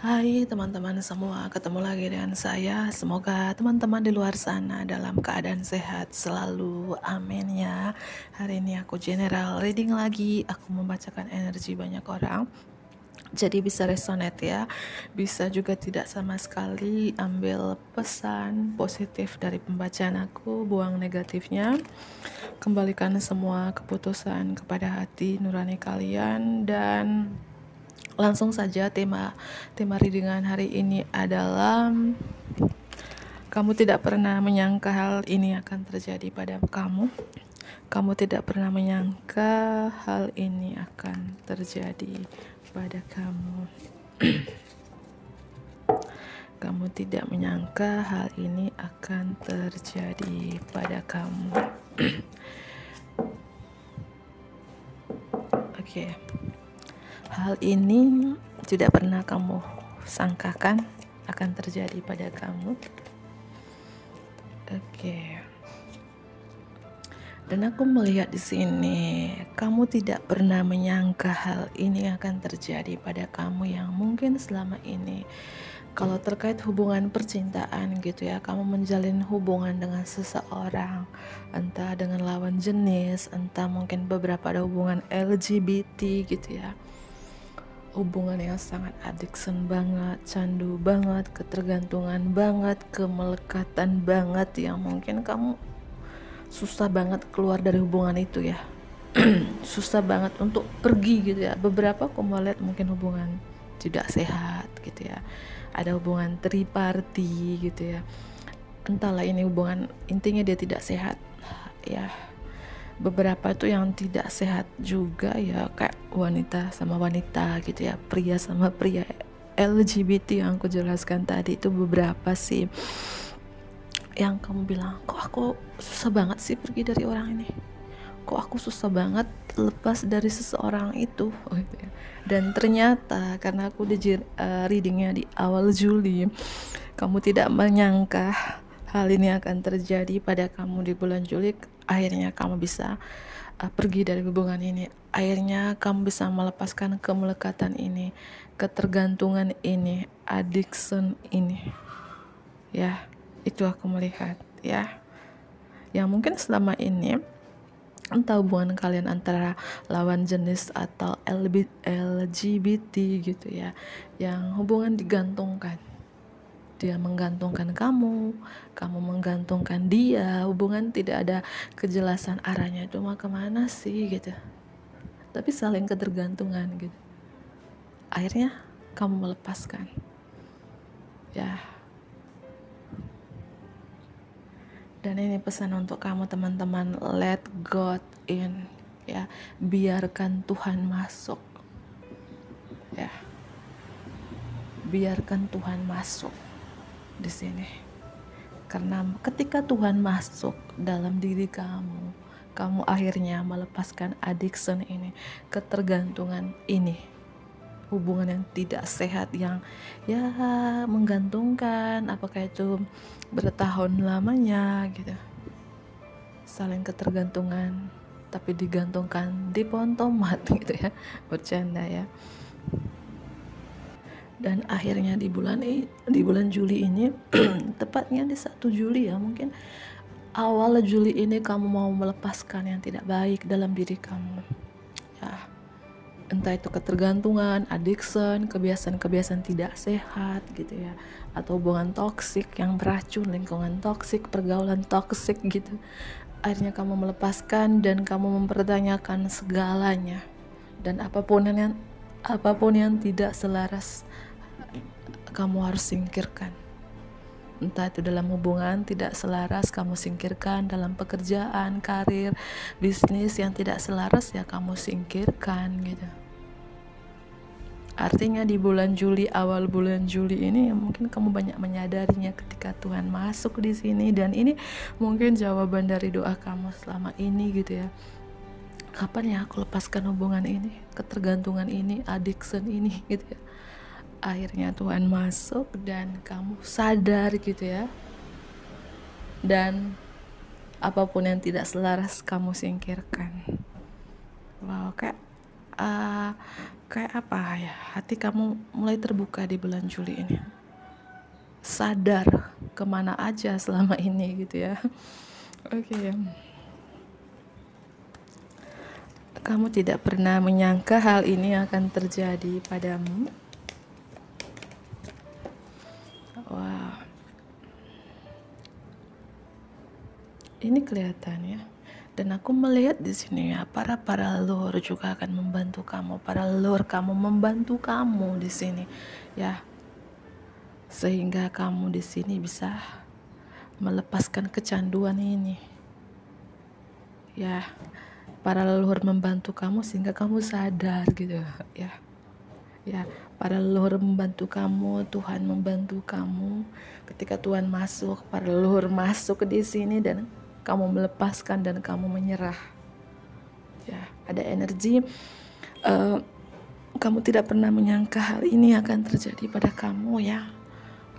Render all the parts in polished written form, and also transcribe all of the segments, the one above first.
Hai teman-teman semua, ketemu lagi dengan saya. Semoga teman-teman di luar sana dalam keadaan sehat selalu, amin ya. Hari ini aku general reading lagi, aku membacakan energi banyak orang. Jadi bisa resonate ya, bisa juga tidak sama sekali. Ambil pesan positif dari pembacaan aku, buang negatifnya. Kembalikan semua keputusan kepada hati nurani kalian. Dan langsung saja tema readingan hari ini adalah kamu tidak pernah menyangka hal ini akan terjadi pada kamu. Kamu tidak pernah menyangka hal ini akan terjadi pada kamu. Kamu tidak menyangka hal ini akan terjadi pada kamu. Oke. Hal ini tidak pernah kamu sangkakan akan terjadi pada kamu. Oke. Dan aku melihat di sini, kamu tidak pernah menyangka hal ini akan terjadi pada kamu yang mungkin selama ini, kalau terkait hubungan percintaan gitu ya, kamu menjalin hubungan dengan seseorang, entah dengan lawan jenis, entah mungkin beberapa ada hubungan LGBT gitu ya. Hubungan yang sangat addiction banget, candu banget, ketergantungan banget, kemelekatan banget, yang mungkin kamu susah banget keluar dari hubungan itu ya. Susah banget untuk pergi gitu ya. Beberapa aku melihat mungkin hubungan tidak sehat gitu ya, ada hubungan triparty gitu ya, entahlah ini hubungan, intinya dia tidak sehat ya. Beberapa tuh yang tidak sehat juga ya, kayak wanita sama wanita gitu ya, pria sama pria, LGBT yang aku jelaskan tadi itu beberapa sih yang kamu bilang, kok aku susah banget sih pergi dari orang ini, kok aku susah banget lepas dari seseorang itu gitu ya. Dan ternyata karena aku readingnya di awal Juli, kamu tidak menyangka hal ini akan terjadi pada kamu di bulan Juli. Akhirnya kamu bisa pergi dari hubungan ini. Akhirnya kamu bisa melepaskan kemelekatan ini, ketergantungan ini, addiction ini. Ya, itu aku melihat ya. Yang mungkin selama ini entah hubungan kalian antara lawan jenis atau LGBT gitu ya, yang hubungan digantungkan, dia menggantungkan kamu, kamu menggantungkan dia, hubungan tidak ada kejelasan arahnya itu mau kemana sih gitu, tapi saling ketergantungan gitu. Akhirnya kamu melepaskan ya. Dan ini pesan untuk kamu teman-teman, let God in ya, biarkan Tuhan masuk ya, biarkan Tuhan masuk di sini. Karena ketika Tuhan masuk dalam diri kamu, kamu akhirnya melepaskan addiction ini, ketergantungan ini, hubungan yang tidak sehat yang ya menggantungkan, apakah itu bertahun lamanya gitu, saling ketergantungan tapi digantungkan di pohon tomat gitu ya, bercanda ya. Dan akhirnya di bulan Juli ini tepatnya di 1 Juli ya, mungkin awal Juli ini kamu mau melepaskan yang tidak baik dalam diri kamu ya, entah itu ketergantungan, addiction, kebiasaan-kebiasaan tidak sehat gitu ya, atau hubungan toksik yang beracun, lingkungan toksik, pergaulan toksik gitu. Akhirnya kamu melepaskan dan kamu mempertanyakan segalanya, dan apapun yang tidak selaras kamu harus singkirkan. Entah itu dalam hubungan tidak selaras, kamu singkirkan. Dalam pekerjaan, karir, bisnis yang tidak selaras ya kamu singkirkan gitu. Artinya di bulan Juli, awal bulan Juli ini ya mungkin kamu banyak menyadarinya ketika Tuhan masuk di sini. Dan ini mungkin jawaban dari doa kamu selama ini gitu ya. Kapan ya aku lepaskan hubungan ini, ketergantungan ini, addiction ini gitu ya. Akhirnya Tuhan masuk dan kamu sadar gitu ya. Dan apapun yang tidak selaras kamu singkirkan. Wow, kayak kayak apa ya, hati kamu mulai terbuka di bulan Juli ini, sadar kemana aja selama ini gitu ya. Oke. Kamu tidak pernah menyangka hal ini akan terjadi padamu. Wah, ini kelihatan ya. Dan aku melihat di sini ya, para leluhur juga akan membantu kamu. Para leluhur kamu membantu kamu di sini, ya. Sehingga kamu di sini bisa melepaskan kecanduan ini. Ya, para leluhur membantu kamu sehingga kamu sadar gitu ya. Ya, para leluhur membantu kamu, Tuhan membantu kamu. Ketika Tuhan masuk, para leluhur masuk di sini dan kamu melepaskan dan kamu menyerah. Ya, ada energi. Kamu tidak pernah menyangka hal ini akan terjadi pada kamu ya.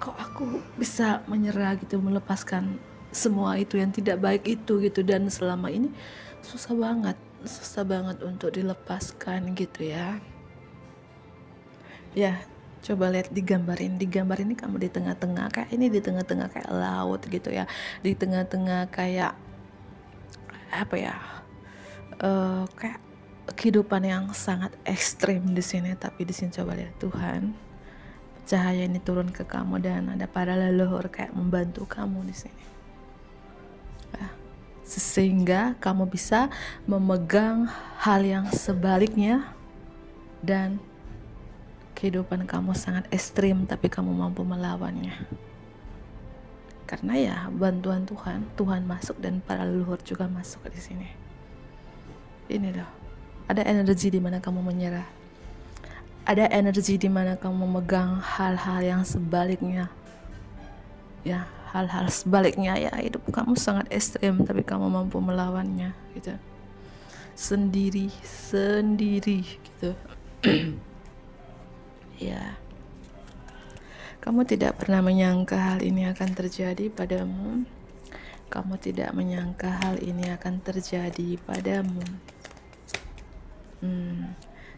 Kok aku bisa menyerah gitu, melepaskan semua itu yang tidak baik itu gitu, dan selama ini susah banget untuk dilepaskan gitu ya. Ya, coba lihat di gambar ini kamu di tengah-tengah kayak laut gitu ya, di tengah-tengah kayak apa ya, kayak kehidupan yang sangat ekstrim di sini. Tapi di sini coba lihat, Tuhan, cahaya ini turun ke kamu dan ada para leluhur kayak membantu kamu di sini. Sehingga kamu bisa memegang hal yang sebaliknya dan kehidupan kamu sangat ekstrim tapi kamu mampu melawannya. Karena ya bantuan Tuhan masuk dan para leluhur juga masuk di sini. Ini loh, ada energi di mana kamu menyerah. Ada energi di mana kamu memegang hal-hal yang sebaliknya. Ya, hal-hal sebaliknya ya, hidup kamu sangat ekstrem tapi kamu mampu melawannya gitu. Sendiri gitu. Ya. Kamu tidak pernah menyangka hal ini akan terjadi padamu. Kamu tidak menyangka hal ini akan terjadi padamu.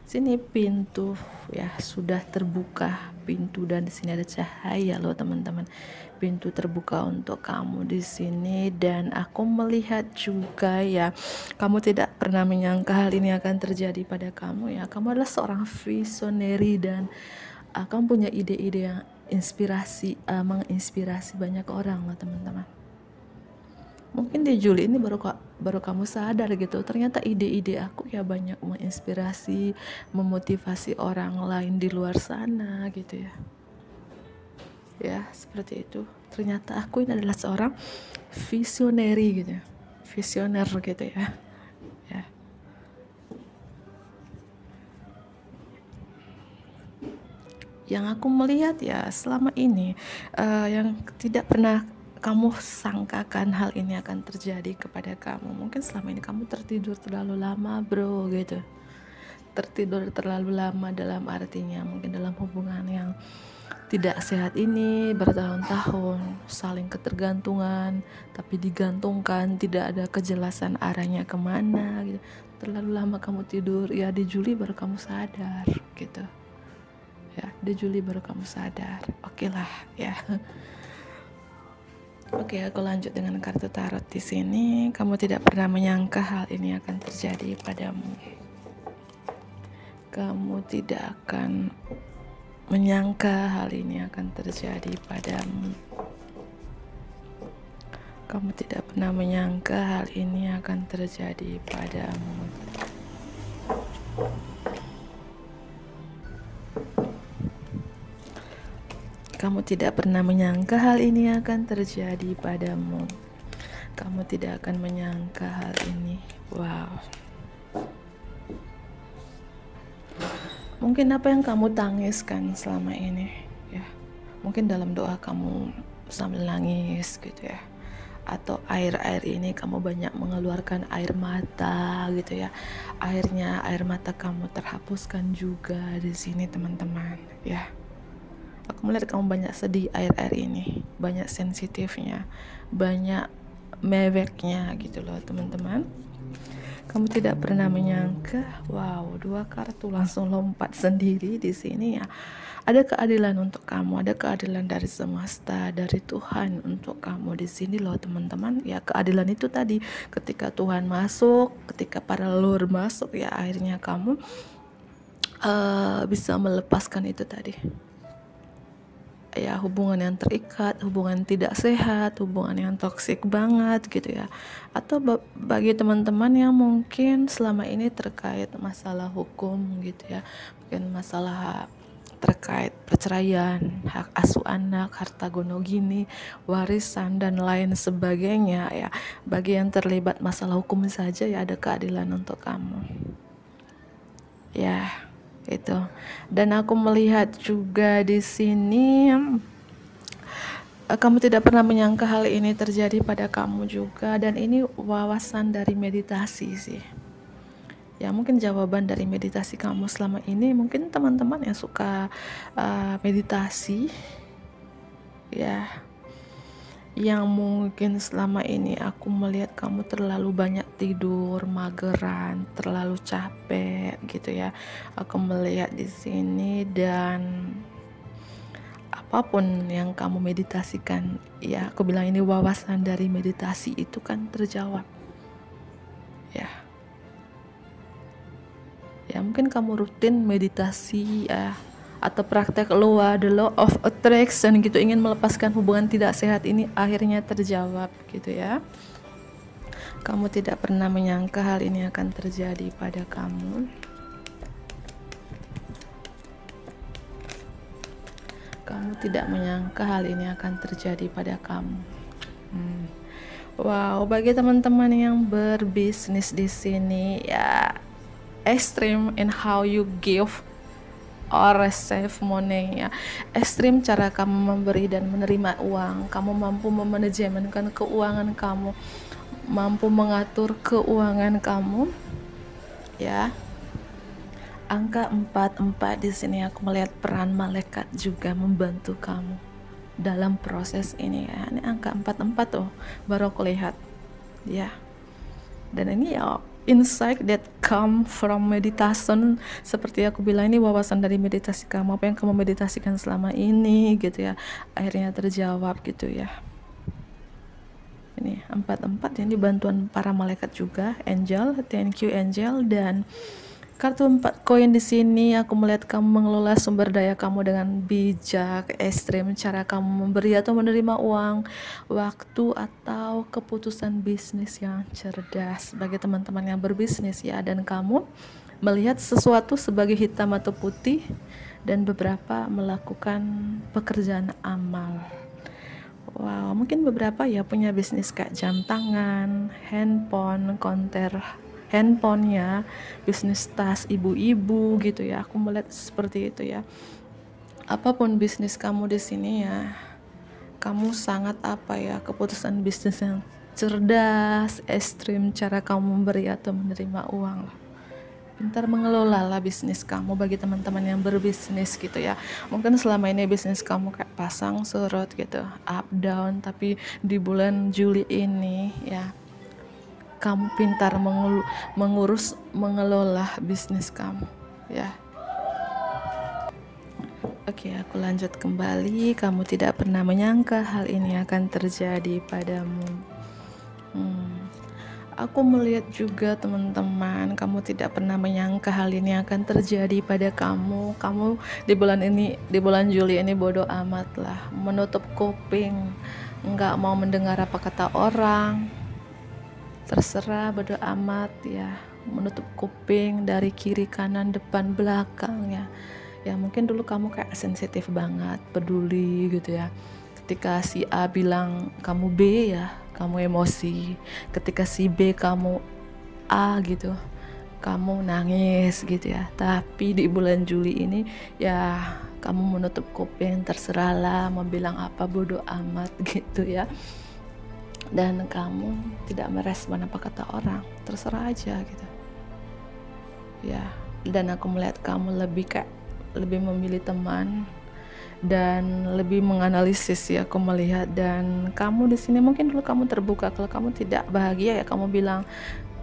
Sini pintu ya sudah terbuka pintu dan di sini ada cahaya loh teman-teman. Pintu terbuka untuk kamu di sini dan aku melihat juga ya, kamu tidak pernah menyangka hal ini akan terjadi pada kamu ya. Kamu adalah seorang visionary dan kamu punya ide-ide yang menginspirasi banyak orang loh teman-teman. Mungkin di Juli ini baru kamu sadar gitu, ternyata ide-ide aku ya banyak menginspirasi, memotivasi orang lain di luar sana gitu ya. Ya, seperti itu. Ternyata aku ini adalah seorang visionary gitu. Visioner gitu ya. Ya. Yang aku melihat ya selama ini yang tidak pernah kamu sangkakan hal ini akan terjadi kepada kamu. Mungkin selama ini kamu tertidur terlalu lama bro gitu. Tertidur terlalu lama dalam artinya mungkin dalam hubungan yang tidak sehat ini bertahun-tahun, saling ketergantungan tapi digantungkan, tidak ada kejelasan arahnya kemana gitu. Terlalu lama kamu tidur ya, di Juli baru kamu sadar gitu ya, di Juli baru kamu sadar. Oke lah ya. Oke, aku lanjut dengan kartu tarot di sini. Kamu tidak pernah menyangka hal ini akan terjadi padamu. Kamu tidak akan menyangka hal ini akan terjadi padamu. Kamu tidak pernah menyangka hal ini akan terjadi padamu. Kamu tidak pernah menyangka hal ini akan terjadi padamu. Kamu tidak akan menyangka hal ini. Wow. Mungkin apa yang kamu tangiskan selama ini ya. Mungkin dalam doa kamu sambil nangis gitu ya. Atau air ini kamu banyak mengeluarkan air mata gitu ya. Air mata kamu terhapuskan juga di sini teman-teman ya. Aku melihat kamu banyak sedih air ini, banyak sensitifnya, banyak meweknya gitu loh teman-teman. Kamu tidak pernah menyangka, wow, dua kartu langsung lompat sendiri di sini ya. Ada keadilan untuk kamu, ada keadilan dari semesta, dari Tuhan untuk kamu di sini loh teman-teman. Ya keadilan itu tadi, ketika Tuhan masuk, ketika para leluhur masuk, ya akhirnya kamu bisa melepaskan itu tadi. Ya hubungan yang terikat, hubungan tidak sehat, hubungan yang toksik banget gitu ya. Atau bagi teman-teman yang mungkin selama ini terkait masalah hukum gitu ya, mungkin masalah terkait perceraian, hak asuh anak, harta gono gini, warisan dan lain sebagainya ya. Bagi yang terlibat masalah hukum saja ya ada keadilan untuk kamu. Ya, itu. Dan aku melihat juga di sini kamu tidak pernah menyangka hal ini terjadi pada kamu juga, dan ini wawasan dari meditasi sih. Ya mungkin jawaban dari meditasi kamu selama ini, mungkin teman-teman yang suka meditasi ya, yang mungkin selama ini aku melihat kamu terlalu banyak tidur, mageran, terlalu capek gitu ya. Aku melihat di sini, dan apapun yang kamu meditasikan, ya aku bilang ini wawasan dari meditasi itu kan terjawab. Ya. Ya mungkin kamu rutin meditasi ya, atau praktek the law of attraction gitu, ingin melepaskan hubungan tidak sehat ini, akhirnya terjawab gitu ya. Kamu tidak pernah menyangka hal ini akan terjadi pada kamu. Kamu tidak menyangka hal ini akan terjadi pada kamu. Wow, bagi teman-teman yang berbisnis di sini ya, extreme in how you give or receive money ya. Ekstrim cara kamu memberi dan menerima uang. Kamu mampu memanajemenkan keuangan kamu, mampu mengatur keuangan kamu ya. Angka 44 di sini aku melihat peran malaikat juga membantu kamu dalam proses ini ya. Ini angka 44 tuh baru aku lihat ya. Dan ini ya insight that come from meditation, seperti aku bilang ini wawasan dari meditasi kamu, apa yang kamu meditasikan selama ini gitu ya, akhirnya terjawab gitu ya. Ini 44 yang dibantuan para malaikat juga, angel, thank you angel. Dan kartu 4 koin di sini aku melihat kamu mengelola sumber daya kamu dengan bijak, ekstrim cara kamu memberi atau menerima uang, waktu atau keputusan bisnis yang cerdas bagi teman-teman yang berbisnis ya. Dan kamu melihat sesuatu sebagai hitam atau putih, dan beberapa melakukan pekerjaan amal. Wow, mungkin beberapa ya punya bisnis kayak jam tangan, handphone, konter handphone ya, bisnis tas ibu-ibu gitu ya. Aku melihat seperti itu ya. Apapun bisnis kamu di sini ya, kamu sangat keputusan bisnis yang cerdas, ekstrim cara kamu memberi atau menerima uang lah. Pintar mengelola lah bisnis kamu bagi teman-teman yang berbisnis gitu ya. Mungkin selama ini bisnis kamu kayak pasang surut gitu, up down, tapi di bulan Juli ini ya, kamu pintar mengelola bisnis kamu ya. Oke, aku lanjut kembali. Kamu tidak pernah menyangka hal ini akan terjadi padamu. Aku melihat juga teman-teman, kamu tidak pernah menyangka hal ini akan terjadi pada kamu. Kamu di bulan Juli ini bodoh amat lah, menutup kuping, nggak mau mendengar apa kata orang, terserah, bodoh amat ya, menutup kuping dari kiri kanan depan belakang ya. Ya mungkin dulu kamu kayak sensitif banget, peduli gitu ya. Ketika si A bilang kamu B ya, kamu emosi. Ketika si B kamu A gitu, kamu nangis gitu ya. Tapi di bulan Juli ini ya kamu menutup kuping, terserahlah mau bilang apa, bodoh amat gitu ya. Dan kamu tidak merespon apa kata orang, terserah aja gitu ya. Dan aku melihat kamu lebih memilih teman dan lebih menganalisis ya, aku melihat. Dan kamu di sini mungkin dulu kamu terbuka, kalau kamu tidak bahagia ya kamu bilang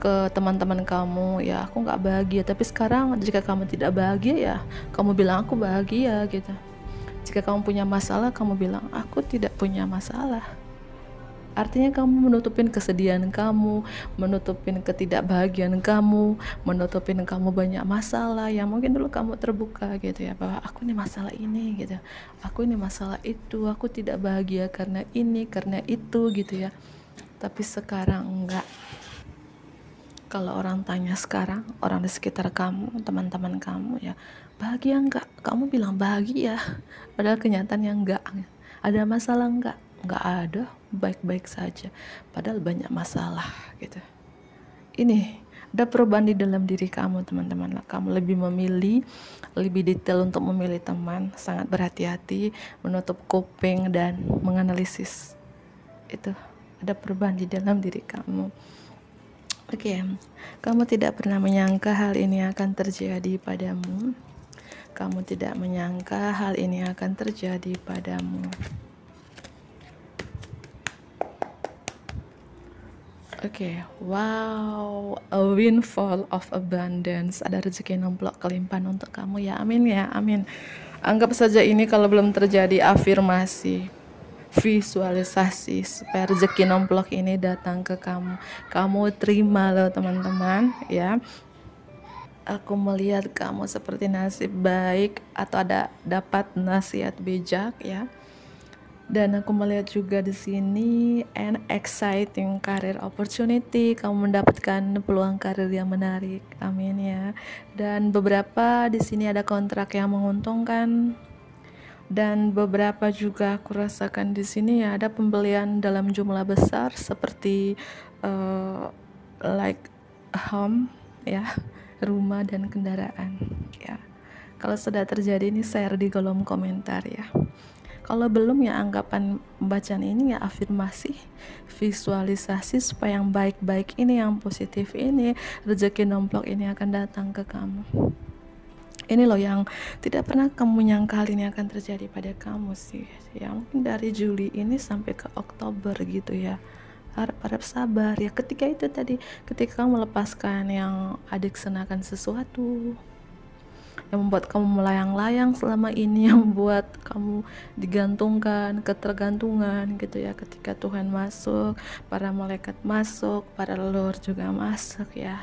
ke teman-teman kamu, ya aku nggak bahagia. Tapi sekarang jika kamu tidak bahagia, ya kamu bilang aku bahagia gitu. Jika kamu punya masalah, kamu bilang aku tidak punya masalah. Artinya kamu menutupin kesedihan kamu, menutupin ketidakbahagiaan kamu, menutupin kamu banyak masalah yang mungkin dulu kamu terbuka gitu ya, bahwa aku ini masalah ini gitu, aku ini masalah itu, aku tidak bahagia karena ini, karena itu gitu ya. Tapi sekarang enggak. Kalau orang tanya sekarang, orang di sekitar kamu, teman-teman kamu ya, bahagia enggak? Kamu bilang bahagia, padahal kenyataannya enggak. Ada masalah enggak? Enggak ada, baik-baik saja. Padahal banyak masalah gitu. Ini ada perubahan di dalam diri kamu, teman-teman. Kamu lebih memilih, lebih detail untuk memilih teman, sangat berhati-hati, menutup kuping dan menganalisis. Itu ada perubahan di dalam diri kamu. Oke, kamu tidak pernah menyangka hal ini akan terjadi padamu. Kamu tidak menyangka hal ini akan terjadi padamu. Oke, wow, a windfall of abundance. Ada rezeki nomplok kelimpahan untuk kamu ya. Amin ya, amin. Anggap saja ini kalau belum terjadi afirmasi, visualisasi supaya rezeki nomplok ini datang ke kamu. Kamu terima loh teman-teman ya. Aku melihat kamu seperti nasib baik atau ada dapat nasihat bijak ya. Dan aku melihat juga di sini an exciting career opportunity, kamu mendapatkan peluang karir yang menarik. Amin ya. Dan beberapa di sini ada kontrak yang menguntungkan. Dan beberapa juga aku rasakan di sini ya ada pembelian dalam jumlah besar seperti like home ya, rumah dan kendaraan ya. Kalau sudah terjadi ini share di kolom komentar ya. Kalau belum ya anggapan pembacaan ini ya afirmasi, visualisasi supaya yang baik-baik ini, yang positif ini, rezeki nomplok ini akan datang ke kamu. Ini loh yang tidak pernah kamu nyangka hal ini akan terjadi pada kamu sih. Ya mungkin dari Juli ini sampai ke Oktober gitu ya. Harap sabar ya. Ketika itu tadi, ketika kamu melepaskan yang addiction akan sesuatu yang membuat kamu melayang-layang selama ini, yang membuat kamu digantungkan, ketergantungan gitu ya. Ketika Tuhan masuk, para malaikat masuk, para leluhur juga masuk ya,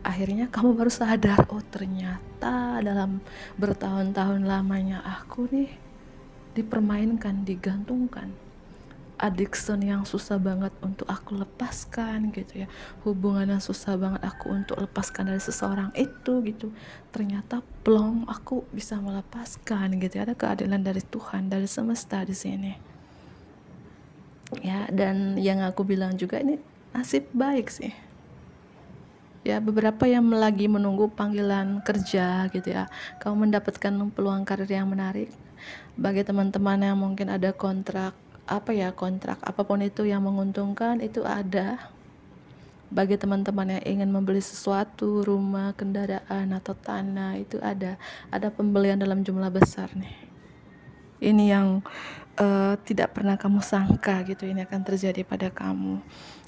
akhirnya kamu baru sadar, oh ternyata dalam bertahun-tahun lamanya aku nih dipermainkan, digantungkan. Addiction yang susah banget untuk aku lepaskan gitu ya, hubungan yang susah banget aku untuk lepaskan dari seseorang itu gitu, ternyata plong aku bisa melepaskan gitu ya. Ada keadilan dari Tuhan, dari semesta di sini ya. Dan yang aku bilang juga ini nasib baik sih ya. Beberapa yang lagi menunggu panggilan kerja gitu ya, kamu mendapatkan peluang karir yang menarik. Bagi teman-teman yang mungkin ada kontrak kontrak apapun itu yang menguntungkan, itu ada. Bagi teman-teman yang ingin membeli sesuatu, rumah, kendaraan atau tanah, itu ada pembelian dalam jumlah besar nih. Ini yang tidak pernah kamu sangka gitu ini akan terjadi pada kamu.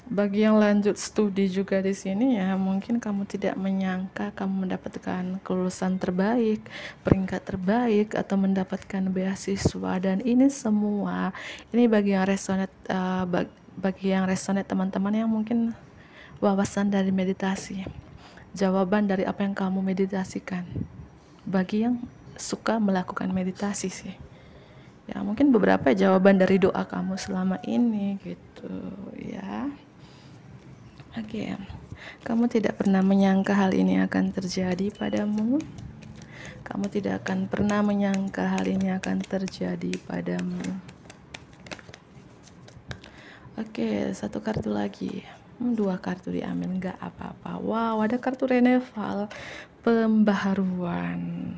Bagi yang lanjut studi juga di sini ya, mungkin kamu tidak menyangka kamu mendapatkan kelulusan terbaik, peringkat terbaik, atau mendapatkan beasiswa. Dan ini semua, ini bagi yang resonate, bagi yang resonate teman-teman yang mungkin wawasan dari meditasi, jawaban dari apa yang kamu meditasikan. Bagi yang suka melakukan meditasi sih ya, mungkin beberapa jawaban dari doa kamu selama ini gitu ya. Oke, kamu tidak pernah menyangka hal ini akan terjadi padamu. Kamu tidak akan pernah menyangka hal ini akan terjadi padamu. Oke, satu kartu lagi. 2 kartu diambil, nggak apa-apa. Wow, ada kartu Reneval, pembaharuan.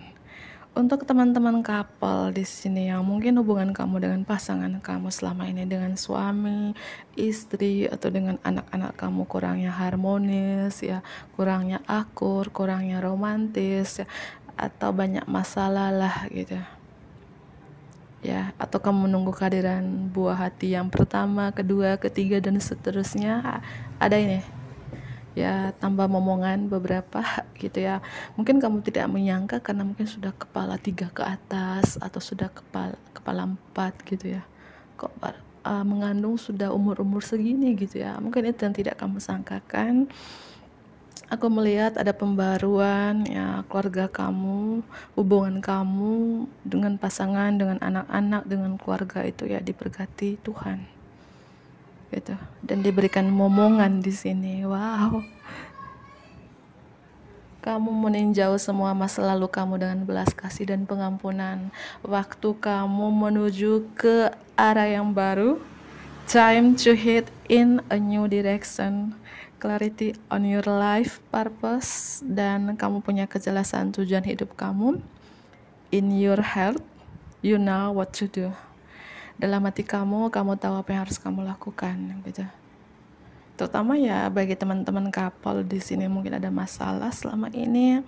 Untuk teman-teman couple di sini yang mungkin hubungan kamu dengan pasangan kamu selama ini, dengan suami, istri, atau dengan anak-anak kamu kurangnya harmonis ya, kurangnya akur, kurangnya romantis ya, atau banyak masalah lah gitu ya, atau kamu menunggu kehadiran buah hati yang pertama, kedua, ketiga dan seterusnya. Ada ini ya tambah momongan beberapa gitu ya. Mungkin kamu tidak menyangka karena mungkin sudah kepala 3 ke atas atau sudah kepala 4 gitu ya. Kok mengandung sudah umur-umur segini gitu ya. Mungkin itu yang tidak kamu sangkakan. Aku melihat ada pembaruan ya, keluarga kamu, hubungan kamu dengan pasangan, dengan anak-anak, dengan keluarga itu ya diberkati Tuhan. Gitu. Dan diberikan momongan di sini. Wow. Kamu meninjau semua masa lalu kamu dengan belas kasih dan pengampunan. Waktu kamu menuju ke arah yang baru, time to head in a new direction. Clarity on your life purpose, dan kamu punya kejelasan tujuan hidup kamu. In your heart, you know what to do. Dalam hati kamu tahu apa yang harus kamu lakukan, gitu. Terutama ya bagi teman-teman couple di sini mungkin ada masalah selama ini.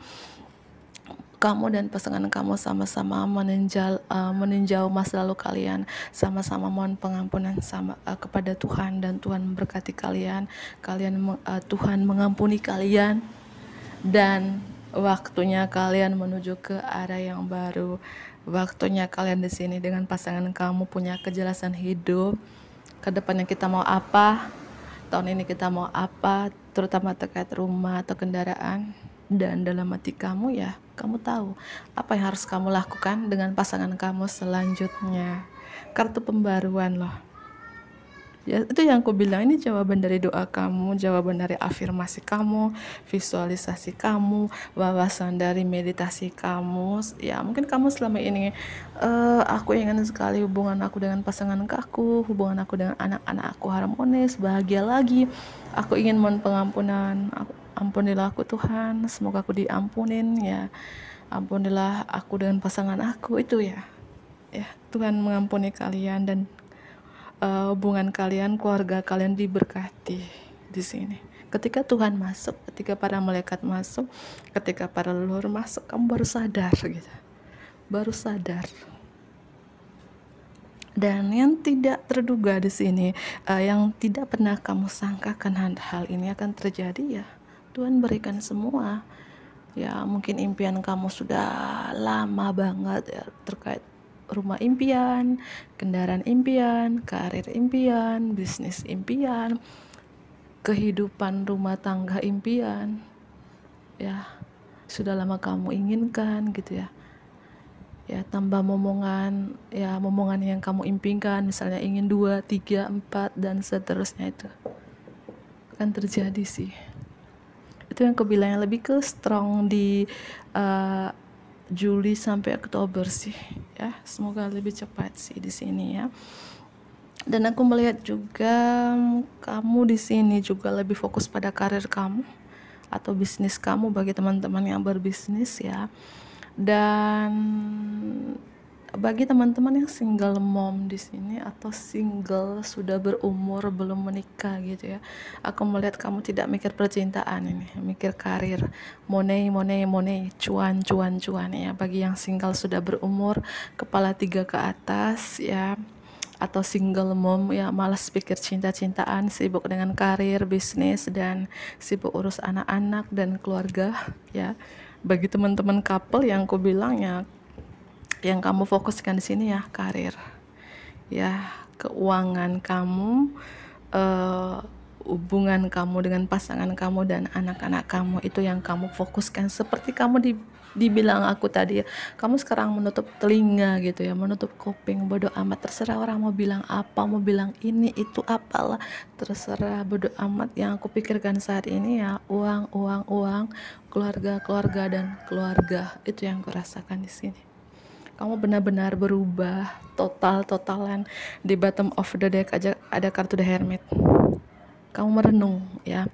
Kamu dan pasangan kamu sama-sama meninjau masa lalu kalian, sama-sama mohon pengampunan kepada Tuhan, dan Tuhan memberkati kalian. Tuhan mengampuni kalian, dan waktunya kalian menuju ke arah yang baru. Waktunya kalian di sini dengan pasangan kamu punya kejelasan hidup. Kedepannya kita mau apa? Tahun ini kita mau apa? Terutama terkait rumah atau kendaraan. Dan dalam hati kamu ya, kamu tahu apa yang harus kamu lakukan dengan pasangan kamu selanjutnya. Kartu pembaruan loh. Ya, itu yang aku bilang, ini jawaban dari doa kamu, jawaban dari afirmasi kamu, visualisasi kamu, wawasan dari meditasi kamu. Ya, mungkin kamu selama ini aku ingin sekali hubungan aku dengan pasangan aku, hubungan aku dengan anak-anak aku harmonis, bahagia lagi. Aku ingin mohon pengampunan. Ampunilah aku Tuhan, semoga aku diampunin ya. Ampunilah aku dengan pasangan aku itu ya. Ya, Tuhan mengampuni kalian, dan hubungan kalian, keluarga kalian diberkati di sini. Ketika Tuhan masuk, ketika para malaikat masuk, ketika para leluhur masuk, kamu baru sadar gitu. Baru sadar. Dan yang tidak terduga di sini, yang tidak pernah kamu sangkakan hal ini akan terjadi ya. Tuhan berikan semua. Ya, mungkin impian kamu sudah lama banget ya, terkait rumah impian, kendaraan impian, karir impian, bisnis impian, kehidupan rumah tangga impian. Ya, sudah lama kamu inginkan gitu ya. Ya, tambah momongan, ya momongan yang kamu impikan, misalnya ingin 2, 3, 4 dan seterusnya, itu akan terjadi sih. Itu yang kebilangnya lebih ke strong di Juli sampai Oktober sih ya, semoga lebih cepat sih di sini ya. Dan aku melihat juga kamu di sini juga lebih fokus pada karir kamu atau bisnis kamu bagi teman-teman yang berbisnis ya. Dan bagi teman-teman yang single mom di sini atau single sudah berumur belum menikah gitu ya, aku melihat kamu tidak mikir percintaan ini, mikir karir, money, cuan ya. Bagi yang single sudah berumur, kepala 3 ke atas ya, atau single mom ya, malas pikir cinta-cintaan, sibuk dengan karir, bisnis, dan sibuk urus anak-anak dan keluarga ya. Bagi teman-teman couple yang aku bilang ya, yang kamu fokuskan di sini ya karir, ya keuangan kamu, hubungan kamu dengan pasangan kamu dan anak-anak kamu, itu yang kamu fokuskan. Seperti kamu dibilang aku tadi ya, kamu sekarang menutup telinga gitu ya, menutup kuping, bodoh amat, terserah orang mau bilang apa, mau bilang ini itu apalah, terserah, bodoh amat. Yang aku pikirkan saat ini ya uang, keluarga dan keluarga, itu yang aku rasakan di sini. Kamu benar-benar berubah totalan. Di bottom of the deck aja ada kartu The Hermit. Kamu merenung ya,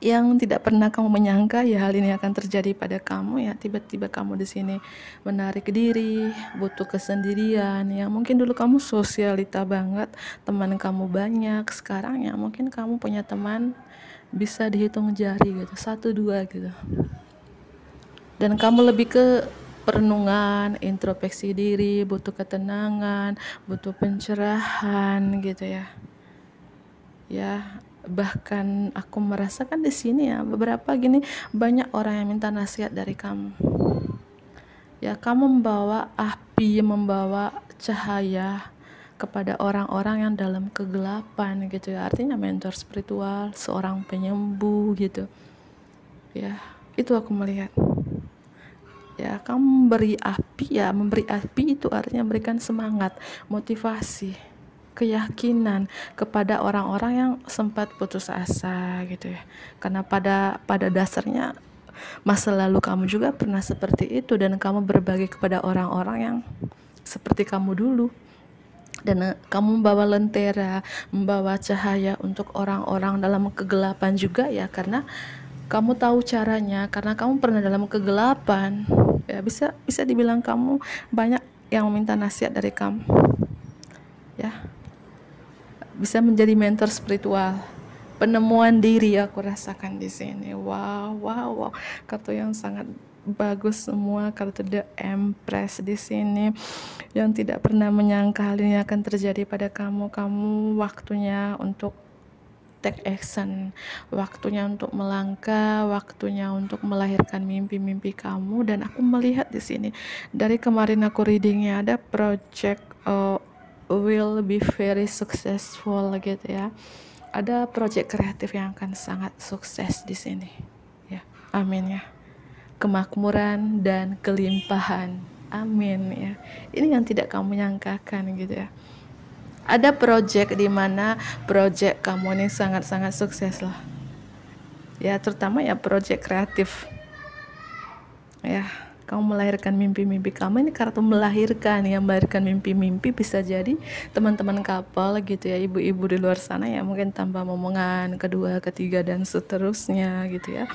yang tidak pernah kamu menyangka ya hal ini akan terjadi pada kamu ya. Tiba-tiba kamu di sini menarik diri, butuh kesendirian ya. Mungkin dulu kamu sosialita banget, teman kamu banyak. Sekarang ya mungkin kamu punya teman bisa dihitung jari gitu, 1, 2 gitu. Dan kamu lebih ke perenungan, introspeksi diri, butuh ketenangan, butuh pencerahan gitu ya. Ya, Bahkan aku merasakan di sini ya, beberapa gini, banyak orang yang minta nasihat dari kamu. Ya, kamu membawa api, membawa cahaya kepada orang-orang yang dalam kegelapan gitu ya. Artinya mentor spiritual, seorang penyembuh gitu. Ya, itu aku melihat. Ya, kamu memberi api, ya memberi api itu artinya memberikan semangat, motivasi, keyakinan kepada orang-orang yang sempat putus asa gitu ya. Karena pada dasarnya masa lalu kamu juga pernah seperti itu, dan kamu berbagi kepada orang-orang yang seperti kamu dulu, dan kamu membawa lentera, membawa cahaya untuk orang-orang dalam kegelapan juga ya, karena kamu tahu caranya, karena kamu pernah dalam kegelapan ya. Bisa dibilang kamu banyak yang meminta nasihat dari kamu ya. Bisa menjadi mentor spiritual, penemuan diri aku rasakan di sini. Wow, wow, wow. Kartu yang sangat bagus semua, kartu The Empress di sini, yang tidak pernah menyangka hal ini akan terjadi pada kamu. Kamu waktunya untuk take action, waktunya untuk melangkah, waktunya untuk melahirkan mimpi-mimpi kamu. Dan aku melihat di sini dari kemarin aku readingnya, ada project will be very successful gitu ya. Ada project kreatif yang akan sangat sukses di sini ya. Amin ya. Kemakmuran dan kelimpahan, amin ya. Ini yang tidak kamu nyangkakan gitu ya. Ada project di mana project kamu ini sangat-sangat sukses lah ya, terutama ya project kreatif ya. Kamu melahirkan mimpi-mimpi kamu. Ini kartu melahirkan ya, melahirkan mimpi-mimpi. Bisa jadi teman-teman couple gitu ya, ibu-ibu di luar sana ya, mungkin tanpa momongan kedua, ketiga, dan seterusnya gitu ya,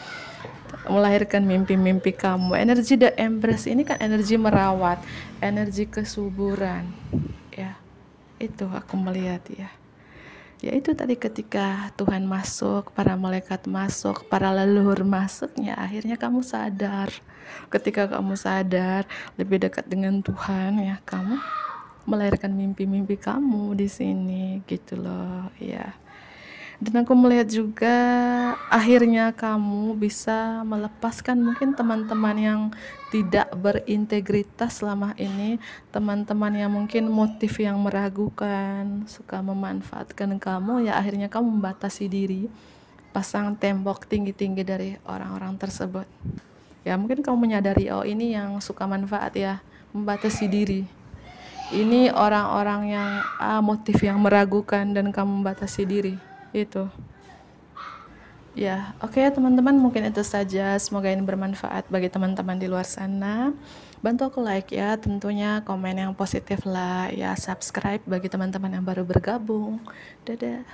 melahirkan mimpi-mimpi kamu. Energi The Empress ini kan energi merawat, energi kesuburan ya. Itu aku melihat ya. Ya itu tadi, ketika Tuhan masuk, para malaikat masuk, para leluhur masuknya, akhirnya kamu sadar. Ketika kamu sadar lebih dekat dengan Tuhan ya, kamu melahirkan mimpi-mimpi kamu di sini gitu loh ya. Dan aku melihat juga akhirnya kamu bisa melepaskan mungkin teman-teman yang tidak berintegritas selama ini, teman-teman yang mungkin motif yang meragukan, suka memanfaatkan kamu ya. Akhirnya kamu membatasi diri, pasang tembok tinggi-tinggi dari orang-orang tersebut ya. Mungkin kamu menyadari, oh ini yang suka manfaat ya, membatasi diri. Ini orang-orang yang motif yang meragukan, dan kamu membatasi diri itu ya. Oke teman-teman, mungkin itu saja. Semoga ini bermanfaat bagi teman-teman di luar sana. Bantu aku like ya, tentunya komen yang positif lah ya, subscribe bagi teman-teman yang baru bergabung. Dadah.